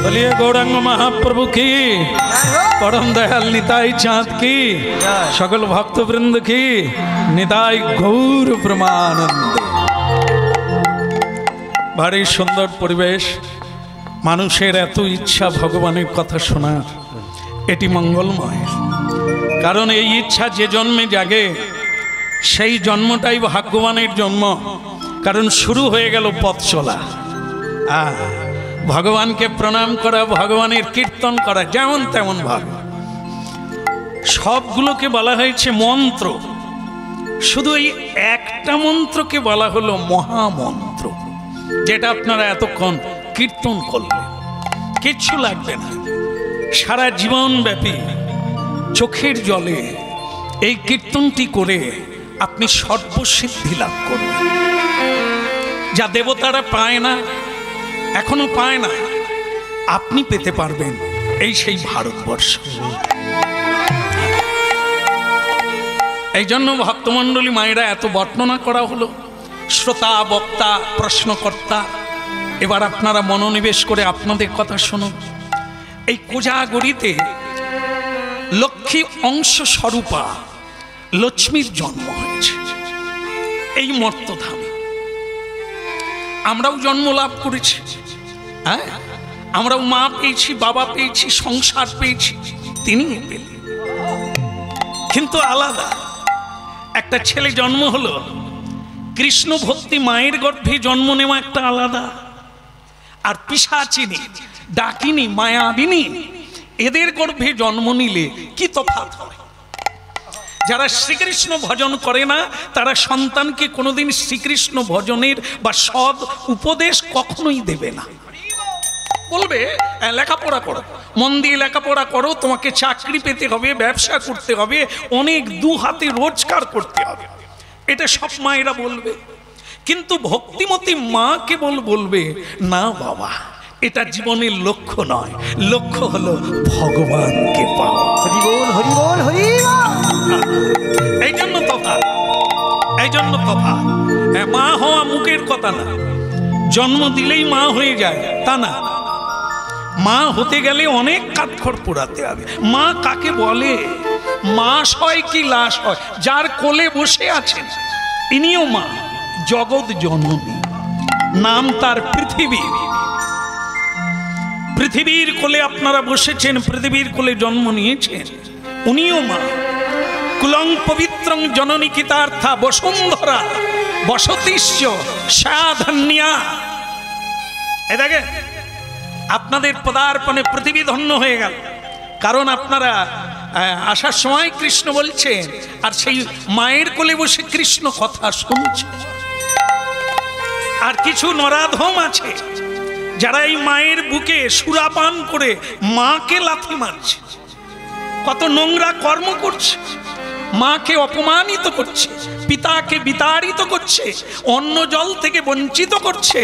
बोलिए गौरांग महाप्रभु की, परम दयाल निताई चाँद की, सकल भक्तवृंद की निताई गौर प्रमानंद। भारी सुंदर परिवेश, मानुषेर एत इच्छा भगवानेर कथा शोनार, एटी मंगलमय। कारण এই इच्छा जे जन्मे जागे সেই জন্মটাই ভাগ্যবানের জন্ম। কারণ শুরু হয়ে গেল পথ চলা, ভগবানকে প্রণাম করা, ভগবানের কীর্তন করা, যেমন তেমন ভাবে সবগুলোকে বলা হয়েছে মন্ত্র। শুধু এই একটা মন্ত্রকে বলা হলো মহামন্ত্র, যেটা আপনারা এতক্ষণ কীর্তন করলেন। কিচ্ছু লাগবে না, সারা জীবন ব্যাপী চোখের জলে এই কীর্তনটি করে আপনি সর্বসিদ্ধি লাভ করবেন, যা দেবতারা পায় না, এখনো পায় না, আপনি পেতে পারবেন। এই সেই ভারতবর্ষ। এই জন্য ভক্তমণ্ডলী মায়েরা এত বর্ণনা করা হলো, শ্রোতা বক্তা প্রশ্নকর্তা। এবার আপনারা মনোনিবেশ করে আপনাদের কথা শুনুন। এই কোজাগরীতে লক্ষ্মী অংশ স্বরূপা লক্ষ্মীর জন্ম হয়েছে এই মর্তধামে। আমরাও জন্ম লাভ করেছি, হ্যাঁ, আমরাও মা পেয়েছি, বাবা পেয়েছি, সংসার পেয়েছি, তিনিও পেলেন। কিন্তু আলাদা একটা ছেলে জন্ম হলো, কৃষ্ণ ভক্তি মায়ের গর্ভে জন্ম নেওয়া একটা আলাদা। আর পিশাচিনী, ডাকিনী, মায়াবিনী এদের গর্ভে জন্ম নিলে কি তফাৎ হয়? যারা শ্রীকৃষ্ণ ভজন করে না তারা সন্তানকে কোনোদিন শ্রীকৃষ্ণ ভজনের বা সৎ উপদেশ কখনোই দেবে না। বলবে লেখাপড়া করো, মন দিয়ে লেখাপড়া করো, তোমাকে চাকরি পেতে হবে, ব্যবসা করতে হবে, অনেক দু হাতে রোজগার করতে হবে, এটা সব মায়েরা বলবে। কিন্তু ভক্তিমতী মা কেবল বলবে না বাবা, এটা জীবনের লক্ষ্য নয়, লক্ষ্য হলো ভগবানকে পাওয়া। হরি বল, হরি বল, হরি বল। এই জন্য তফাৎ, এই জন্য তফাৎ। মা হওয়া মুখের কথা না, জন্ম দিলেই মা হয়ে যায় তা না। মা হতে গেলে অনেক কাঠখড় পোড়াতে হবে। মা কাকে বলে? মাস হয় কি লাশ হয়, যার কোলে বসে আছেন ইনিও মা, জগৎ জননী, নাম তার পৃথিবী। পৃথিবীর কোলে আপনারা বসেছেন, পৃথিবীর কোলে জন্ম নিয়েছেন, উনিও মা। কুলং পবিত্রং জননী কিতার্থা বসুন্ধরা বসতিশ্চ সাধন্যা। এ দেখেন, আপনাদের পদার্পণে পৃথিবী ধন্য হয়ে গেল। কারণ আপনারা আসার সময় কৃষ্ণ বলছেন, আর সেই মায়ের কোলে বসে কৃষ্ণ কথা শুনছে। আর কিছু নরাধম আছে যারা এই মায়ের বুকে সুরাপান করে মাকে লাথি মারছে, কত নোংরা কর্ম করছে, মাকে অপমানিত করছে, পিতাকে বিতাড়িত করছে, অন্ন জল থেকে বঞ্চিত করছে।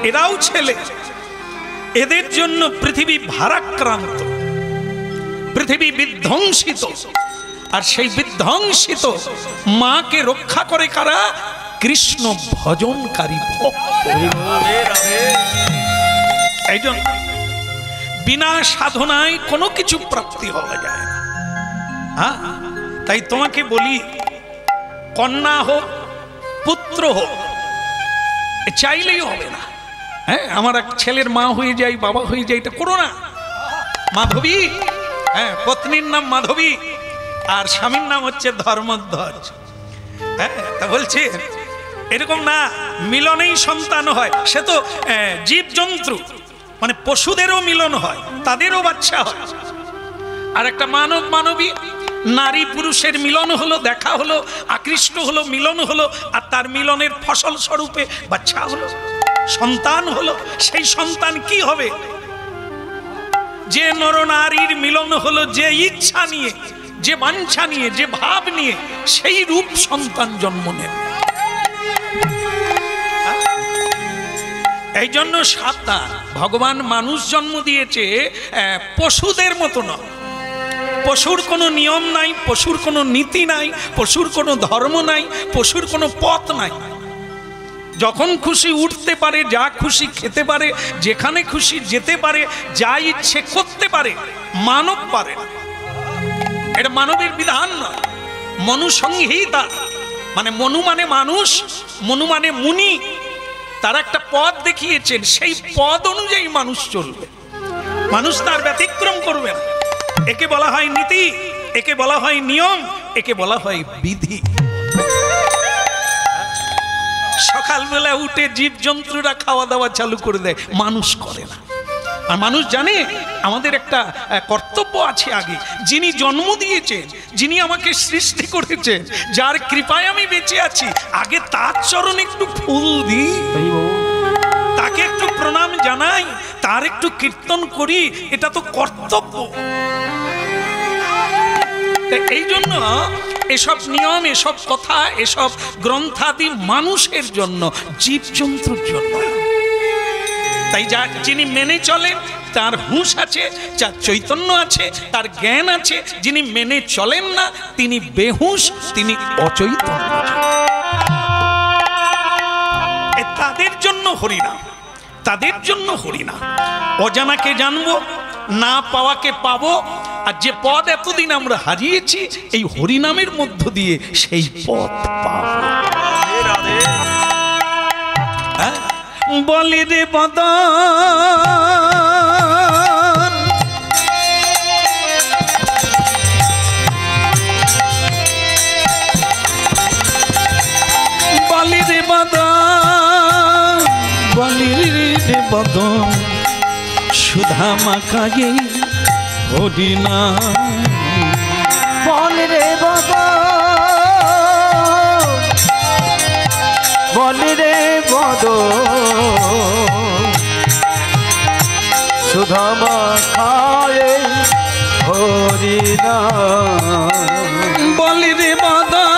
এরাও ছেলে। এদের জন্য পৃথিবী ভারাক্রান্ত, পৃথিবী বিধ্বংসিত। আর সেই বিধ্বংসিত মাকে রক্ষা করে কারা? কৃষ্ণ ভজনকারী ভক্ত। এই জন্য বিনা সাধনায় কোনো কিছু প্রাপ্তি হওয়া যায় না। হ্যাঁ, তাই তোমাকে বলি, কন্যা হোক পুত্র হোক, চাইলেই হবে না। হ্যাঁ, আমার এক ছেলের মা হয়ে যাই, বাবা হয়ে যাই, এটা করো না। মাধবী, হ্যাঁ, পত্নীর নাম মাধবী আর স্বামীর নাম হচ্ছে ধর্মধ্বজ। হ্যাঁ, তা বলছে এরকম না, মিলনেই সন্তান হয়। সে তো জীবজন্তু, মানে পশুদেরও মিলন হয়, তাদেরও বাচ্চা হয়। আর একটা মানব মানবী, নারী পুরুষের মিলন হলো, দেখা হলো, আকৃষ্ট হলো, মিলন হলো, আর তার মিলনের ফসল স্বরূপে বাচ্চা হলো, সন্তান হলো। সেই সন্তান কি হবে? যে নরনারীর মিলন হলো, যে ইচ্ছা নিয়ে, যে বাঞ্ছা নিয়ে, যে ভাব নিয়ে, সেই রূপ সন্তান জন্ম নেবে। এই জন্য সাবধান, ভগবান মানুষ জন্ম দিয়েছে পশুদের মতো নয়। পশুর কোনো নিয়ম নাই, পশুর কোনো নীতি নাই, পশুর কোনো ধর্ম নাই, পশুর কোনো পথ নাই। যখন খুশি উঠতে পারে, যা খুশি খেতে পারে, যেখানে খুশি যেতে পারে, যা ইচ্ছে করতে পারে, মানব পারে না। এটা মানবের বিধান নয়, মনুসংহিতা। মানে মনু মানে মানুষ, মনু মানে মুনি, তারা একটা পথ দেখিয়েছেন, সেই পথ অনুযায়ী মানুষ চলবে, মানুষ তার ব্যতিক্রম করবে না। একে বলা হয় নীতি, একে বলা হয় নিয়ম, একে বলা হয় বিধি। সকালবেলা উঠে জীবজন্তুরা খাওয়া দাওয়া চালু করে দেয়, মানুষ করে না। আর মানুষ জানে আমাদের একটা কর্তব্য আছে আগে। যিনি জন্ম দিয়েছেন, যিনি আমাকে সৃষ্টি করেছেন, যার কৃপায় আমি বেঁচে আছি, আগে তার চরণে একটু ফুল দিই, তাকে একটু প্রণাম জানাই, তার একটু কীর্তন করি, এটা তো কর্তব্য। এই জন্য এসব নিয়ম, এসব কথা, এসব গ্রন্থাদি মানুষের জন্য, জীবজন্তুর জন্য। তাই যিনি মেনে চলেন তার হুঁশ আছে, যার চৈতন্য আছে, তার জ্ঞান আছে। যিনি মেনে চলেন না তিনি বেহুঁশ, তিনি অচৈতন্য। তাদের জন্য হরিনাম, তাদের জন্য হরিনাম। অজানাকে জানবো, না পাওয়াকে পাবো, আর যে পদ এতদিন আমরা হারিয়েছি এই হরিনামের মধ্য দিয়ে সেই পদ পাবো। বলি রে বদন, বলি রে বদন, বলি রে বদন, সুধা মাখায়ে হরিনাম। বল রে বদন, বল রে বদন, সুধা মাখায়ে হরিনাম। বলি রে বদন,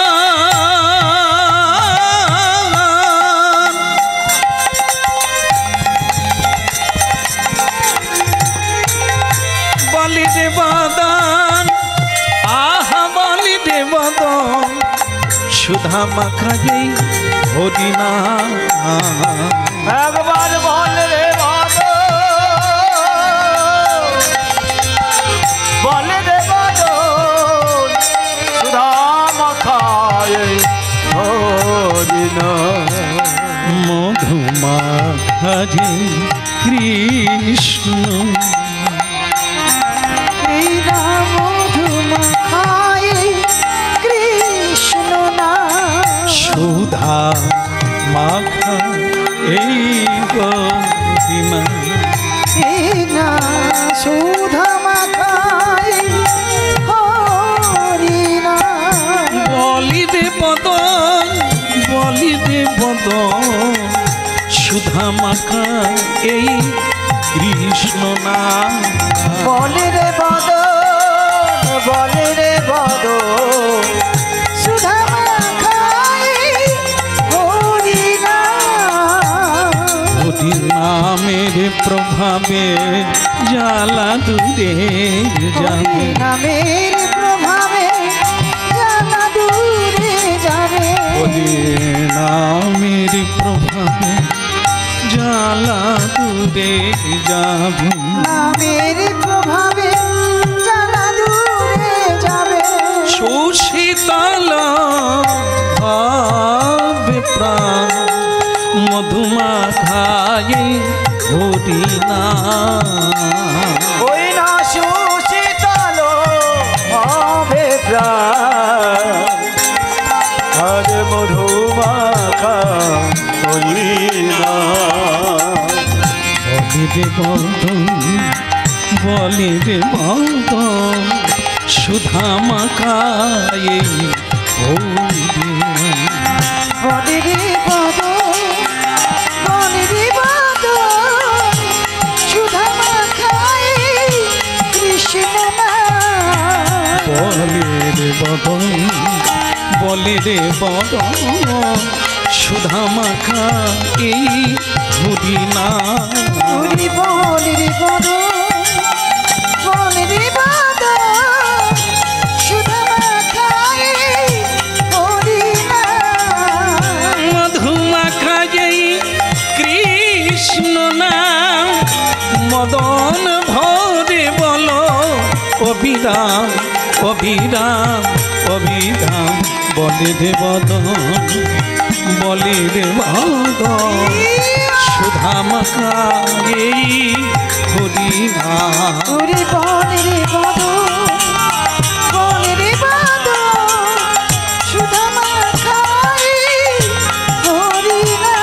বলি রে বদন, আহা বলি রে বদন, সুধা মাখায়ে হরিনাম। একবার বল রে বদন, বল রে বদন, সুধা মাখায়ে হরিনাম। মধু মাখায়ে কৃষ্ণ, মধু মাখায়ে কৃষ্ণ নাম। সুধা মাখা এই গরিমা, সুধা মাখায়ে হরিনাম। বলি দে বদন, বলি দে বদন, সুধা মাখা এই কৃষ্ণ নাম। বল রে বদন, বল রে বদন, সুধা মাখায়ে হরিনাম। হরিনামের প্রভাবে জ্বালা দূরে যাবে, নামের প্রভাবে জ্বালা দূরে যাবে। হরিনামের প্রভাবে জ্বালা দূরে যাবে, নামের প্রভাবে জ্বালা দূরে যাবে। সুশীতল ভাবে প্রাণ মধু মাখায়ে হরিনাম। ওই না সুশীতল হবে প্রাণ, আর মধু মাখা হরিনাম। বলি রে বদন, বলি রে বদন, সুধা মাখায়ে হরিনাম। বল রে বদন, বল রে বদন, সুধা মাখায়ে কৃষ্ণ নাম। বলি রে বদন, বলি রে বদন, সুধা মাখা এই হরিনাম। হরি বল রে বদন, বল রে বদন, সুধা মাখায়ে হরিনাম। মধু মাখায়ে অবিরাম অবিরাম অবিরাম বলে রে বদন বলে রে বদন সুধা মাখা এই হরিনাম ওরে বলে রে বদন বলে রে বদন সুধা মাখাই হরিনাম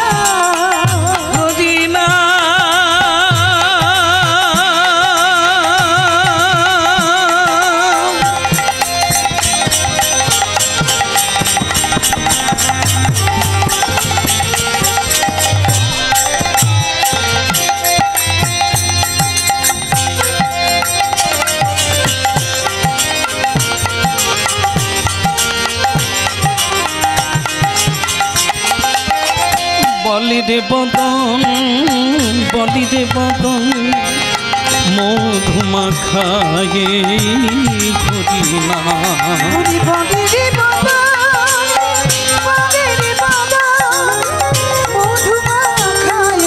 বলি রে বদন বলি রে বদন মধুমাখা এই হরিনাম ওরে বলে রে বদন বলে রে বদন মধু মাখাই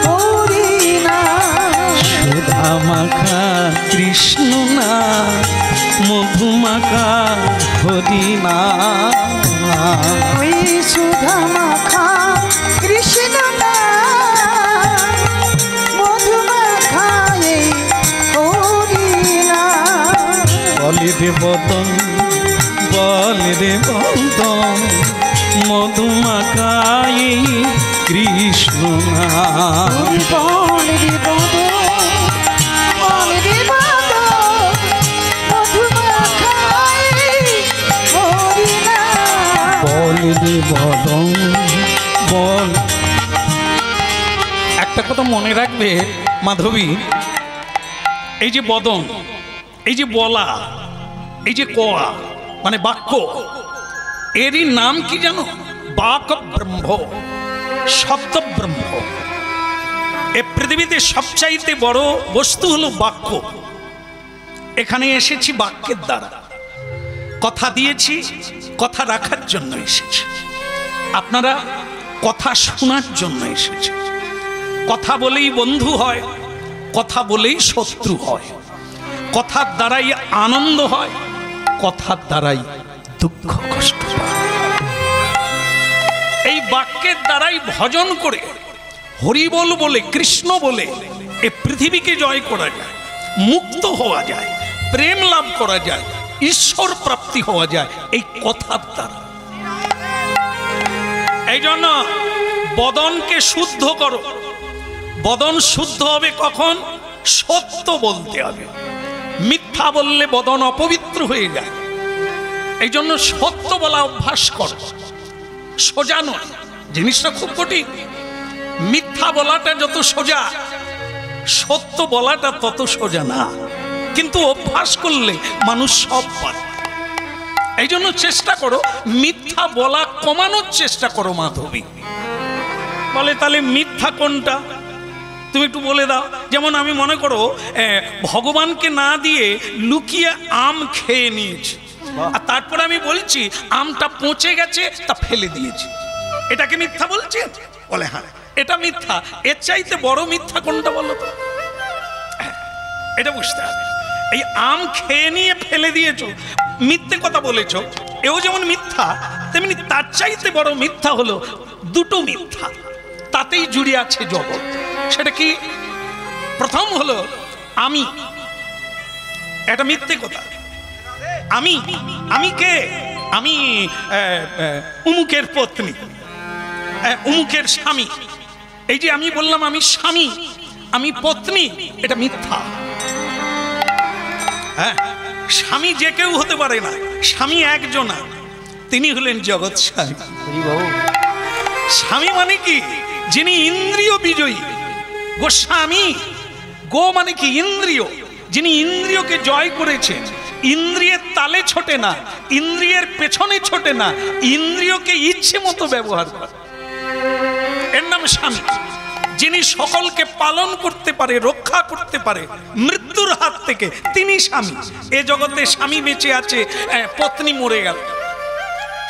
হরিনাম সুধা মাখা কৃষ্ণ না মধুমাখা হরিনাম ওই সুধা মাখা কৃষ্ণ মধু মাখাই হরিনাম বলি রে বদন বলি রে বদন মধুমাখা এই কৃষ্ণ নাম বলে রে বদন বলে রে বদন মধু মাখাই হরিনাম বলি রে বদন বল। একটা কথা মনে রাখবে মাধবী, এই যে বদন, এই যে বলা, এই যে কোয়া মানে বাক্য, এরই নাম কি জানো? বাক ব্রহ্ম, শব্দ ব্রহ্ম। এ পৃথিবীতে সবচাইতে বড় বস্তু হলো বাক্য। এখানে এসেছি বাক্যের দ্বারা, কথা দিয়েছি, কথা রাখার জন্য এসেছি। আপনারা কথা শোনার জন্য এসেছে। কথা বলেই বন্ধু হয়, কথা বলেই শত্রু হয়, কথার দ্বারাই আনন্দ হয়, কথার দ্বারাই দুঃখ কষ্ট হয়। এই বাক্যের দ্বারাই ভজন করে, হরিবল বলে, কৃষ্ণ বলে এই পৃথিবীকে জয় করা যায়, মুক্ত হওয়া যায়, প্রেম লাভ করা যায়, ঈশ্বর প্রাপ্তি হওয়া যায় এই কথার দ্বারা। এই জন্য বদনকে শুদ্ধ করো। বদন শুদ্ধ হবে কখন? সত্য বলতে হবে। মিথ্যা বললে বদন অপবিত্র হয়ে যায়। এই জন্য সত্য বলা অভ্যাস করো। সোজা নয়, জিনিসটা খুব কঠিন। মিথ্যা বলাটা যত সোজা, সত্য বলাটা তত সোজা না, কিন্তু অভ্যাস করলে মানুষ সব পারে। এই জন্য চেষ্টা করো, মিথ্যা বলা কমানোর চেষ্টা করো। মাধবী বলে তাহলে মিথ্যা কোনটা তুমি একটু বলে দাও। যেমন আমি মনে করো ভগবানকে না দিয়ে লুকিয়ে আম খেয়ে নিয়েছি, আর তারপরে আমি বলছি আমটা পচে গেছে তা ফেলে দিয়েছি, এটাকে মিথ্যা বলছি? বলে হ্যাঁ এটা মিথ্যা। এর চাইতে বড় মিথ্যা কোনটা বলো তো? এটা বুঝতে হবে। এই আম খেয়ে নিয়ে ফেলে দিয়েছো, মিথ্যে কথা বলেছো, এও যেমন মিথ্যা, তেমনি তার চাইতে বড় মিথ্যা হলো দুটো মিথ্যা, তাতেই জুড়ে আছে জগৎ। সেটা কি? প্রথম হলো আমি, এটা মিথ্যে কথা। আমি, আমি কে? আমি উমুকের পত্নী, উমুকের স্বামী। এই যে আমি বললাম আমি স্বামী, আমি পত্নী, এটা মিথ্যা। হ্যাঁ, স্বামী যে কেউ হতে পারে না, স্বামী একজনা, তিনি হলেন জগৎ স্বামী। স্বামী মানে কি? যিনি ইন্দ্রিয় বিজয়ী। গোস্বামী, গো মানে কি? ইন্দ্রিয়। যিনি ইন্দ্রিয়কে জয় করেছেন, ইন্দ্রিয়ের তালে ছোটে না, ইন্দ্রিয়ের পেছনে ছোটে না, ইন্দ্রিয়কে ইচ্ছে মতো ব্যবহার করে, এর নাম স্বামী। যিনি সকলকে পালন করতে পারে, রক্ষা করতে পারে মৃত্যুর হাত থেকে, তিনি স্বামী। এ জগতে স্বামী বেঁচে আছে, পত্নী মরে গেল।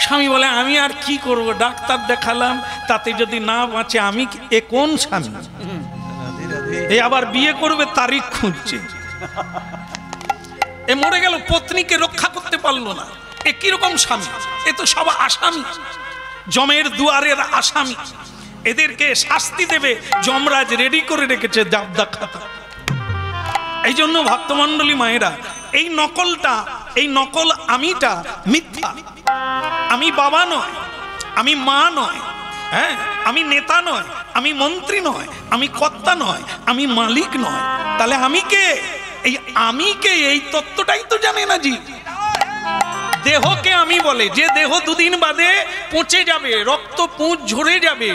স্বামী বলে আমি আর কি করব, ডাক্তার দেখালাম, তাতে যদি না বাঁচে আমি এ কোন স্বামী? এ আবার বিয়ে করবে, তারিখ খুঁজছে। এ মরে গেল, পত্নীকে রক্ষা করতে পারলো না, এ কিরকম স্বামী? এ তো সব আসামি, যমের দুয়ারের আসামি। এদেরকে শাস্তি দেবে যমরাজ রেডি করে রেখেছে জাবদা খাতা। এই জন্য ভক্তমণ্ডলী মায়েরা, এই নকলটা, এই নকল আমিটা মিথ্যা। আমি বাবা নয়, আমি মা নয়, হ্যাঁ, আমি নেতা নয়, আমি মন্ত্রী নয়, আমি কর্তা নয়, আমি মালিক নয়। তাহলে আমি কে? এই আমি কে, এই তত্ত্বটাই তো জানে না জি। দেহকে আমি বলে, যে দেহ দুদিন বাদে পচে যাবে, রক্ত পুঁজ ঝরে যাবে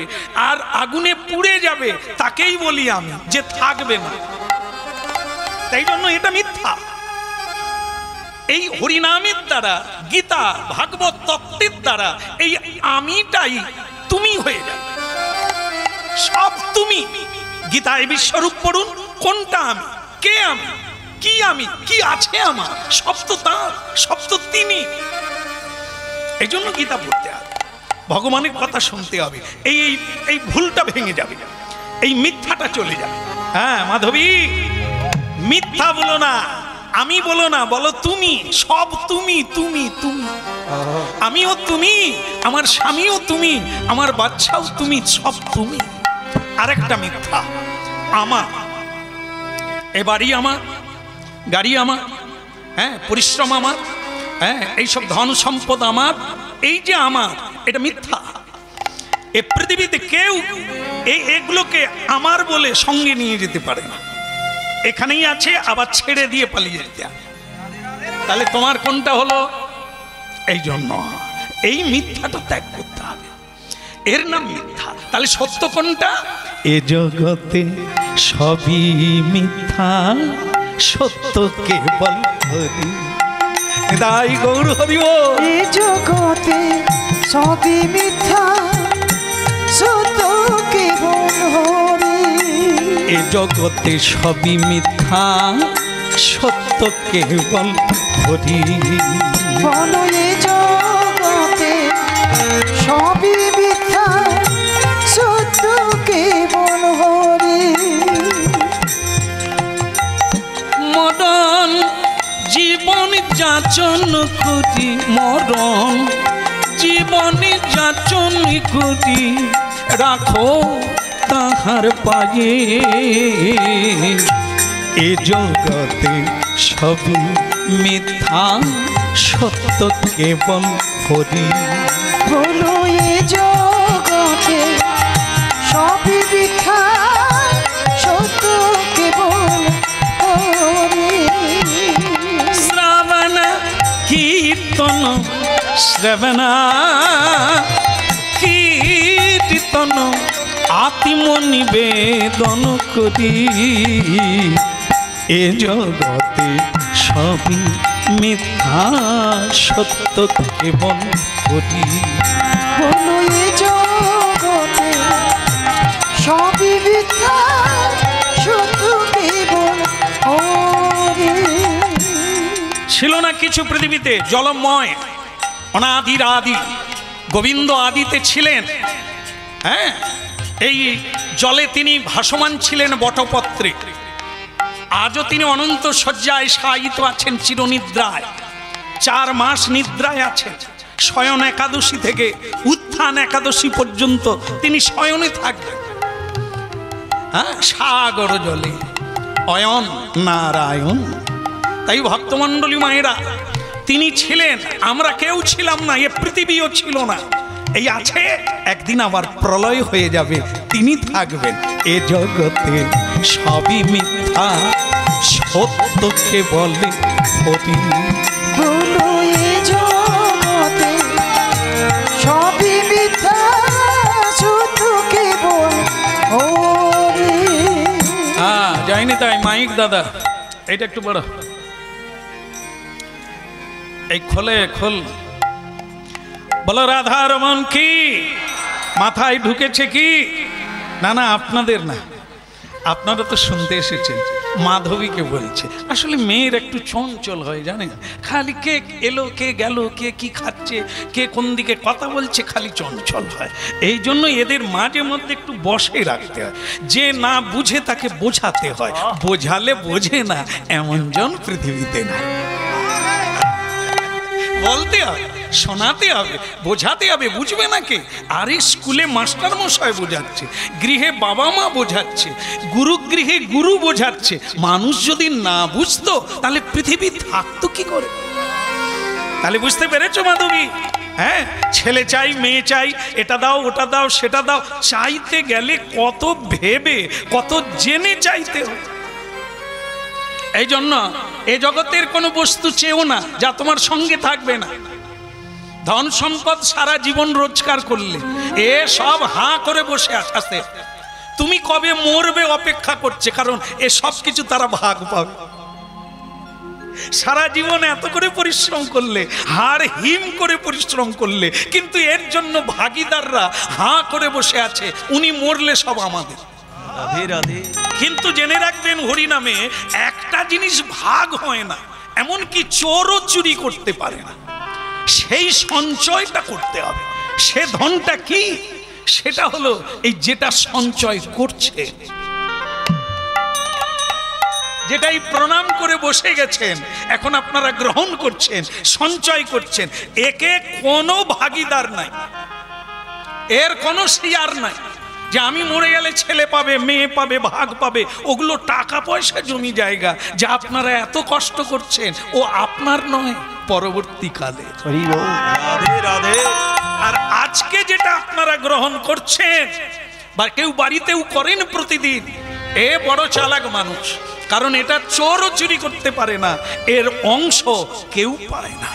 আর আগুনে পুড়ে যাবে, তাকেই বলি আমি, যে থাকবে না। তাই জন্য এটা মিথ্যা। এই হরিনামের দ্বারা, গীতা ভাগবত তত্ত্বের দ্বারা এই আমিটাই তুমি হয়ে যাবে, সব তুমি। গীতায় বিশ্বরূপ পড়ুন, কোনটা আমি, কে আমি, কি আছে আমার, সব তো তাঁর, সব তো তিনি। এই জন্য গীতা পড়তে হবে, ভগবানের কথা শুনতে হবে। এই ভুলটা ভেঙে যাবে, এই মিথ্যাটা চলে যাবে। হ্যাঁ মাধবী, মিথ্যা বলো না, আমি বলো না, বলো তুমি, সব তুমি, তুমি তুমি। আমিও তুমি, আমার স্বামীও তুমি, আমার বাচ্চাও তুমি, সব তুমি। আরেকটা মিথ্যা, আমার, এ বাড়ি আমার, গাড়ি আমার, হ্যাঁ, পরিশ্রম আমার, হ্যাঁ, এইসব ধন সম্পদ আমার, এই যে আমার, এটা মিথ্যা। এ পৃথিবীতে কেউ এগুলোকে আমার বলে সঙ্গে নিয়ে যেতে পারে না। এখানেই আছে, আবার ছেড়ে দিয়ে পালিয়ে যেতে হবে। তাহলে তোমার কোনটা হলো? এই জন্য এই মিথ্যাটা ত্যাগ করতে হবে, এর নাম মিথ্যা। তাহলে সত্য কোনটা? এ জগতে সবই মিথ্যা, সত্য কেবল হরি। তাই গৌর হরি বল। এ জগতে সবই মিথ্যা, সত্য কেবল হরি। এ জগতে সবই মিথ্যা, সত্য কেবল হরি। বলো এ জগতে সবই মিথ্যা, সত্য কেবল হরি। মরণ জীবন যাচন করি, মরণ জীবন যাচন করি, রাখো তাহার পায়ে। এ জগতে সবই মিথ্যা, সত্য কেবল হরি। বলো এ জগতে সবই মিথ্যা, সত্য কেবল হরি। শ্রাবণ কীর্তন, শ্রবণ কীর্তন, আত্মনিবেদন করি। এ জগতে সবই মিথ্যা, সত্য কেবল হরি। বলো এ জগতে সবই মিথ্যা, সত্য কেবল হরি। ছিল না কিছু পৃথিবীতে, জলময়, অনাদির আদি, গোবিন্দ আদিতে ছিলেন। হ্যাঁ, এই জলে তিনি ভাসমান ছিলেন বটপত্রে। আজও তিনি অনন্ত শয্যায় শায়িত আছেন, চিরনিদ্রায়। 4 মাস নিদ্রায় আছেন। শয়ন একাদশী থেকে উত্থান একাদশী পর্যন্ত তিনি শয়নে থাকবেন। হ্যাঁ, সাগর জলে অয়ন নারায়ণ। তাই ভক্তমণ্ডলী মায়েরা, তিনি ছিলেন, আমরা কেউ ছিলাম না, এ পৃথিবীও ছিল না। এই আছে, একদিন আবার প্রলয় হয়ে যাবে, তিনি থাকবেন। এ জগতে সবই মিথ্যা, সত্যকে বলে হরি। বলো এ জগতে সবই মিথ্যা, সত্য কেবল হরি। হ্যাঁ, যায়নি তাই মাইক দাদা, এটা একটু বড়, এই খোলে খোল। বলো রাধা রমন কি মাথায় ঢুকেছে কি? না না, আপনাদের না, আপনারা তো শুনতে এসেছেন। মাধবীকে বলছে। আসলে মেয়ের একটু চঞ্চল হয় জানেন, খালি কে এলো কে গেল, কে কি খাচ্ছে, কে কোন দিকে কথা বলছে, খালি চঞ্চল হয়। এই জন্য এদের মাঝে মধ্যে একটু বসে রাখতে হয়। যে না বুঝে তাকে বোঝাতে হয়, বোঝালে বোঝে না এমন জন পৃথিবীতে নাই। বলতে হবে, শোনাতে হবে, বোঝাতে হবে, বুঝবে নাকি? আরে স্কুলে মাস্টার মশাই বোঝাচ্ছে, গৃহে বাবা মা বোঝাচ্ছে, গুরুগৃহে গুরু বোঝাচ্ছে। মানুষ যদি না বুঝতো তাহলে পৃথিবী থাকতো কি করে? তাহলে বুঝতে পেরেছো মাধবী? হ্যাঁ, ছেলে চাই, মেয়ে চাই, এটা দাও, ওটা দাও, সেটা দাও, চাইতে গেলে কত ভেবে, কত জেনে চাইতে হয়। এই জন্য এ জগতের কোনো বস্তু চেয়েও না যা তোমার সঙ্গে থাকবে না। ধন সম্পদ সারা জীবন রোজগার করলে এ সব হাঁ করে বসে আছে। তুমি কবে মরবে অপেক্ষা করছে, কারণ এ সব কিছু তারা ভাগ পাবে। সারা জীবন এত করে পরিশ্রম করলে, হাড় হিম করে পরিশ্রম করলে, কিন্তু এর জন্য ভাগিদাররা হাঁ করে বসে আছে। উনি মরলে সব আমাদের। রাধে রাধে। কিন্তু জেনে রাখবেন, হরি নামে একটা জিনিস ভাগ হয় না, এমনকি চোরও চুরি করতে পারে না। সেই সঞ্চয়টা করতে হবে। সে ধনটা কি? সেটা হলো এই যেটা সঞ্চয় করছে, যেটাই প্রণাম করে বসে গেছেন, এখন আপনারা গ্রহণ করছেন, সঞ্চয় করছেন। একে কোনো ভাগিদার নাই, এর কোনো শেয়ার নাই যে আমি মরে গেলে ছেলে পাবে, মেয়ে পাবে, ভাগ পাবে। ওগুলো টাকা পয়সা জমি জায়গা যা আপনারা এত কষ্ট করছেন, ও আপনার নয়, পরবর্তীকালে। রাধে রাধে। আর আজকে যেটা আপনারা গ্রহণ করছেন বা কেউ বাড়িতেও করেন প্রতিদিন, এ বড় চালাক মানুষ, কারণ এটা চোরও চুরি করতে পারে না, এর অংশ কেউ পায় না।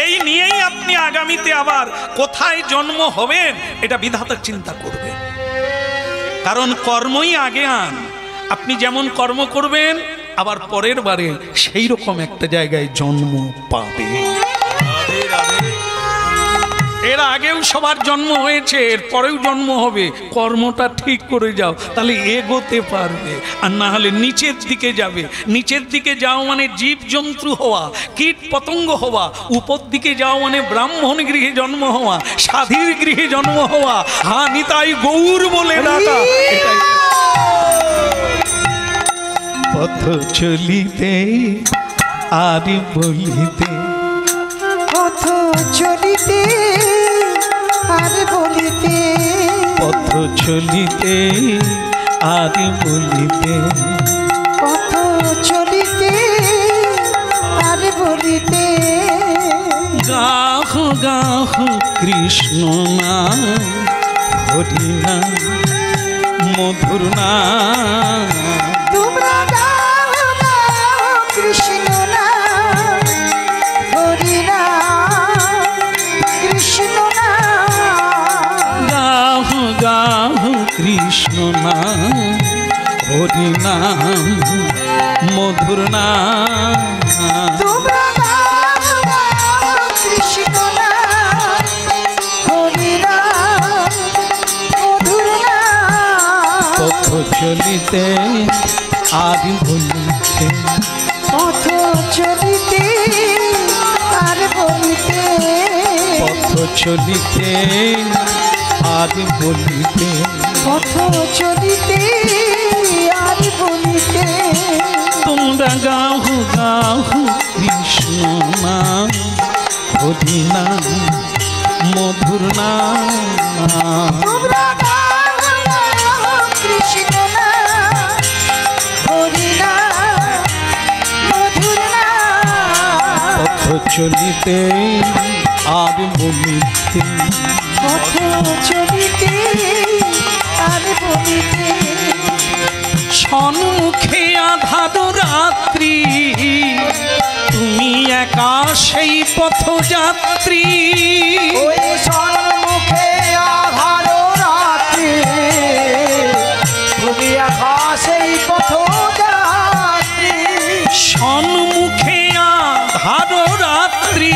এই নিয়েই আপনি আগামীতে আবার কোথায় জন্ম হবেন এটা বিধাতা চিন্তা করবে, কারণ কর্মই আগে আন। আপনি যেমন কর্ম করবেন, আবার পরের বারে সেই রকম একটা জায়গায় জন্ম পাবে। রাধে রাধে। এর আগেও সবার জন্ম হয়েছে, এর পরেও জন্ম হবে। কর্মটা ঠিক করে যাও, তাহলে এগোতে পারবে, আর না হলে নিচের দিকে যাবে। নিচের দিকে যাও মানে জীব জন্তু হওয়া, কীট পতঙ্গ হওয়া। উপর দিকে যাও মানে ব্রাহ্মণ গৃহে জন্ম হওয়া, সাধীর গৃহে জন্ম হওয়া, হা নিতাই গৌর বলে ডাকা। এটাই পথ চলিতে আর বলিতে, পথ চলিতে আর বলিতে, পথ চলিতে আর বলিতে, পথ চলিতে আর বলিতে। গাহ গাহ কৃষ্ণ নাম, হরি নাম, মধুর নাম। তোমরা গাও গাও কৃষ্ণ নাম, হরি নাম, কৃষ্ণ নাম। গাহ গাহ কৃষ্ণ নাম, হরি নাম, মধুর নাম। তোমরা গাও গাও কৃষ্ণ নাম, হরি নাম, মধুর নাম। পথ চলিতে আর বলিতে, পথ চলিতে আর বলিতে, পথ চলিতে আর বলিতে। পথ চলিতে আর বলিতে। তোমরা গাহ গাহ কৃষ্ণ নাম, হরি নাম, মধুর নাম। তোমরা গাও গাও কৃষ্ণ নাম, হরি নাম, মধুর নাম। পথ চলিতে আর বলিতে, পথ চলিতে আর বলিতে। সম্মুখে আধার রাত্রি, তুমি একা সেই পথযাত্রী। ওই সম্মুখে আধার রাত্রি, তুমি একা সেই পথযাত্রী। সম্মুখে আধার রাত্রি,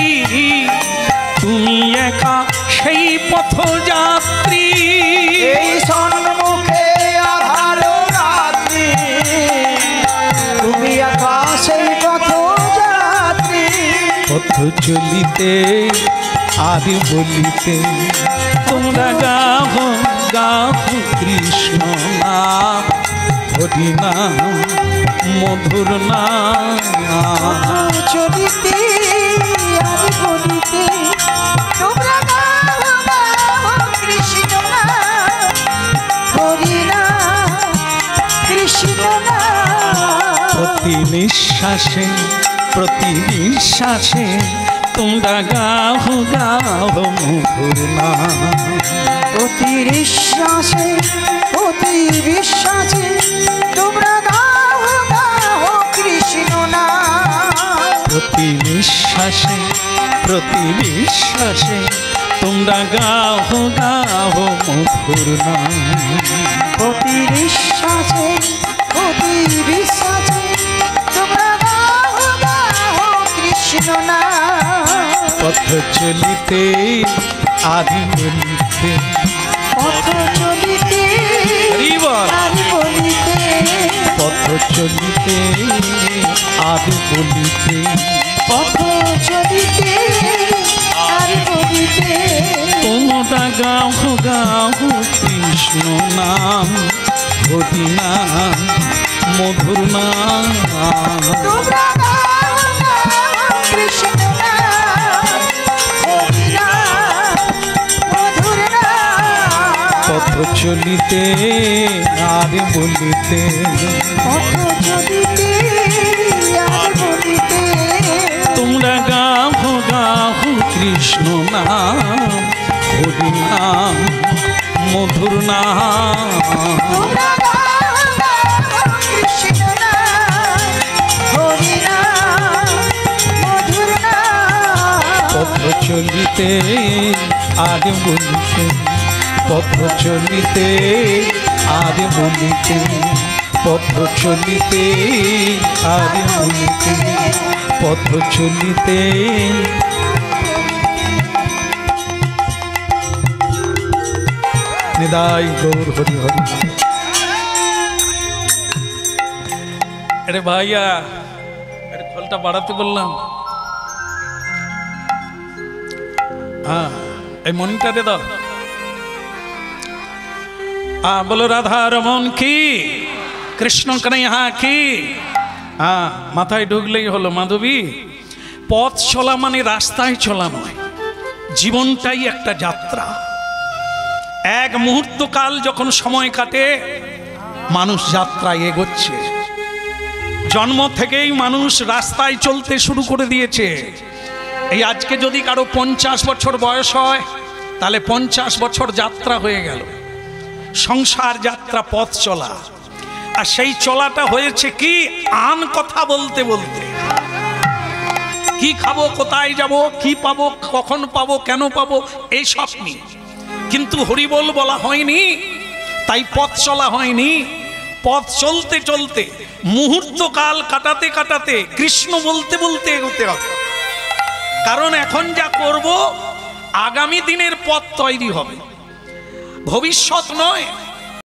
তুমি একা সেই পথযাত্রী। এই সম্মুখে আধার রাত্রি, তুমি একা সেই পথযাত্রী। পথ চলিতে আর বলিতে, তোমরা গাহ গাহ কৃষ্ণ নাম, হরি নাম, মধুর নাম। চলিতে আর বলিতে তোমরা গাও গাও কৃষ্ণ নাম, হরি নাম, কৃষ্ণ নাম। প্রতি নিঃশ্বাসে প্রতি বিশ্বাসে তোমরা গাও গাও মধুর নাম। প্রতি বিশ্বাসে প্রতি বিশ্বাসে তোমরা গাও গাও কৃষ্ণ নাম। প্রতি নিঃশ্বাসে প্রতি বিশ্বাসে তোমরা গাও গাও মধুর নাম। প্রতি বিশ্বাসে প্রতি বিশ্বাসে তোমরা গাও গাও কৃষ্ণ নাম। পথ চলিতে আদি বলিতে পথ চলিতে হরিবল। আর বলিতে পথ চলিতে আদি বলিতে পথ চলিতে আর বলিতে তোমরা গাও গাও কৃষ্ণ নাম, হরি নাম, মধুর নাম। তোমরা গাও গাও কৃষ্ণ নাম, হরি নাম, মধুর নাম। পথ চলিতে আর বলিতে পথ চলিতে আর বলিতে তোমরা গাও গাও কৃষ্ণ নাম, হরি নাম, মধুর নাম। তোমরা গাও গাও কৃষ্ণ নাম, হরি নাম, মধুর নাম। পথ চলিতে আর বলিতে পথ চলিতে আর বলিতে পথ চলিতে আর বলিতে পথ চলিতে। নিদাই গৌর হরি হরি। আরে ভাইয়া আরে খোলটা বাড়াতে বললাম। হ্যাঁ এই মনিটারে দাও। বলো রাধা রমন কি, কৃষ্ণ কানাইয়া কি। হ্যাঁ মাথায় ঢুকলেই হলো মাধবী। পথ চলা মানে রাস্তায় চলা নয়, জীবনটাই একটা যাত্রা। এক মুহূর্ত কাল যখন সময় কাটে মানুষ যাত্রায় এগোচ্ছে। জন্ম থেকেই মানুষ রাস্তায় চলতে শুরু করে দিয়েছে। এই আজকে যদি কারো 50 বছর বয়স হয় তাহলে 50 বছর যাত্রা হয়ে গেল। সংসার যাত্রা, পথ চলা। আর সেই চলাটা হয়েছে কি আন কথা বলতে বলতে। কি খাবো, কোথায় যাব, কি পাবো, কখন পাবো, কেন পাবো, এই সব নিয়ে। কিন্তু হরিবোল বলা হয়নি, তাই পথ চলা হয়নি। পথ চলতে চলতে মুহূর্তকাল কাটাতে কাটাতে কৃষ্ণ বলতে বলতে এগোতে হবে। কারণ এখন যা করব আগামী দিনের পথ তৈরি হবে, ভবিষ্যৎ নয়।